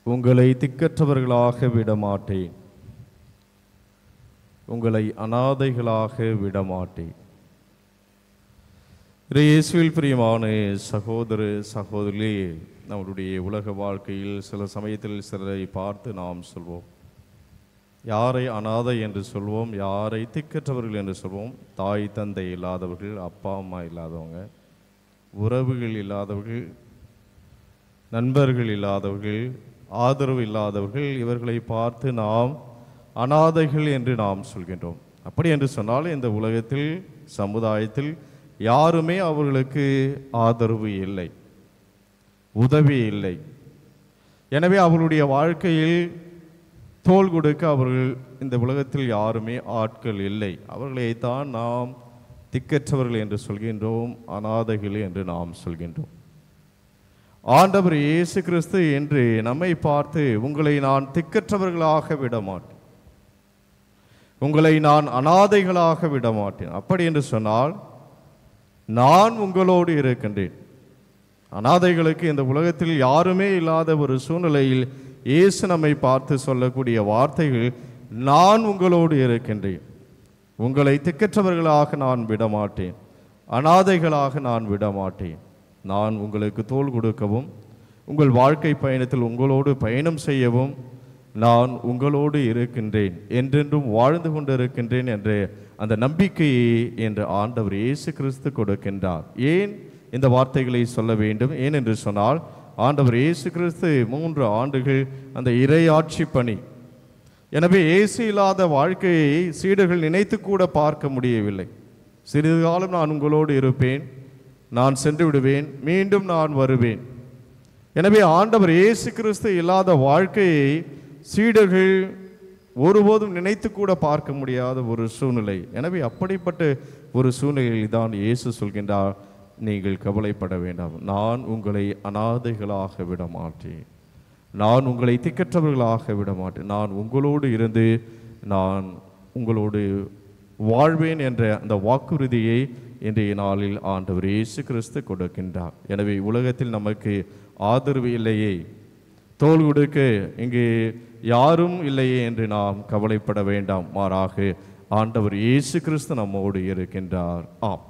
உங்களை திக்கற்றவர்களாக விடமாட்டேன், உங்களை அனாதைகளாக விடமாட்டேன். இயேசுவில் பிரியமான சகோதர சகோதரிகளே, நம்மளுடைய உலக வாழ்க்கையில் சில சமயத்தில் சிலரை பார்த்து நாம் சொல்வோம், யாரை அனாதை என்று சொல்வோம், யாரை திக்கற்றவர்கள் என்று சொல்வோம். தாய் தந்தை இல்லாதவர்கள், அப்பா அம்மா இல்லாதவங்க, உறவுகள் இல்லாதவர்கள், நண்பர்கள் இல்லாதவர்கள், ஆதரவு இல்லாதவர்கள், இவர்களை பார்த்து நாம் அனாதைகள் என்று நாம் சொல்கின்றோம். அப்படி என்று சொன்னால் இந்த உலகத்தில் சமுதாயத்தில் யாருமே அவர்களுக்கு ஆதரவு இல்லை, உதவி இல்லை. எனவே அவர்களுடைய வாழ்க்கையில் தோள் கொடுக்க அவர்கள் இந்த உலகத்தில் யாருமே ஆட்கள் இல்லை. அவர்களைத்தான் நாம் திக்கற்றவர்கள் என்று சொல்கின்றோம், அனாதைகள் என்று நாம் சொல்கின்றோம். ஆண்டவர் இயேசு கிறிஸ்து என்று நம்மை பார்த்து, உங்களை நான் திக்கற்றவர்களாக விடமாட்டேன், உங்களை நான் அனாதைகளாக விடமாட்டேன். அப்படி என்று சொன்னால் நான் உங்களோடு இருக்கின்றேன். அனாதைகளுக்கு இந்த உலகத்தில் யாருமே இல்லாத ஒரு சூழ்நிலையில் இயேசு நம்மை பார்த்து சொல்லக்கூடிய வார்த்தைகள், நான் உங்களோடு இருக்கின்றேன், உங்களை திக்கற்றவர்களாக நான் விடமாட்டேன், அனாதைகளாக நான் விடமாட்டேன். நான் உங்களுக்கு தோள் கொடுக்கவும், உங்கள் வாழ்க்கை பயணத்தில் உங்களோடு பயணம் செய்யவும் நான் உங்களோடு இருக்கின்றேன், என்றென்றும் வாழ்ந்து கொண்டிருக்கின்றேன் என்ற அந்த நம்பிக்கையை என்று ஆண்டவர் இயேசு கிறிஸ்து கொடுக்கின்றார். ஏன் இந்த வார்த்தைகளை சொல்ல வேண்டும்? ஏன் என்று சொன்னால், ஆண்டவர் இயேசு கிறிஸ்து 3 ஆண்டுகள் அந்த இறையாட்சி பணி. எனவே இயேசு இல்லாத வாழ்க்கையை சீடர்கள் நினைத்து கூட பார்க்க முடியவில்லை. சிறிது காலம் நான் உங்களோடு இருப்பேன், நான் சென்று விடுவேன், மீண்டும் நான் வருவேன். எனவே ஆண்டவர் இயேசு கிறிஸ்து இல்லாத வாழ்க்கையை சீடர்கள் ஒருபோதும் நினைத்து கூட பார்க்க முடியாத ஒரு சூழ்நிலை. எனவே அப்படிப்பட்ட ஒரு சூழ்நிலையில் தான் இயேசு சொல்கின்றார், நீங்கள் கவலைப்பட வேண்டாம், நான் உங்களை அனாதைகளாக விட மாட்டேன், நான் உங்களை திக்கற்றவர்களாக விட மாட்டேன், நான் உங்களோடு இருந்து நான் உங்களோடு வாழ்வேன் என்ற அந்த வாக்குறுதியை இன்றைய நாளில் ஆண்டவர் இயேசு கிறிஸ்து கொடுக்கின்றார். எனவே உலகத்தில் நமக்கு ஆதரவு இல்லையே, தோள் கொடுக்க இங்கே யாரும் இல்லையே என்று நாம் கவலைப்பட வேண்டாம். மாறாக ஆண்டவர் இயேசு கிறிஸ்து நம்மோடு இருக்கின்றார். ஆம்,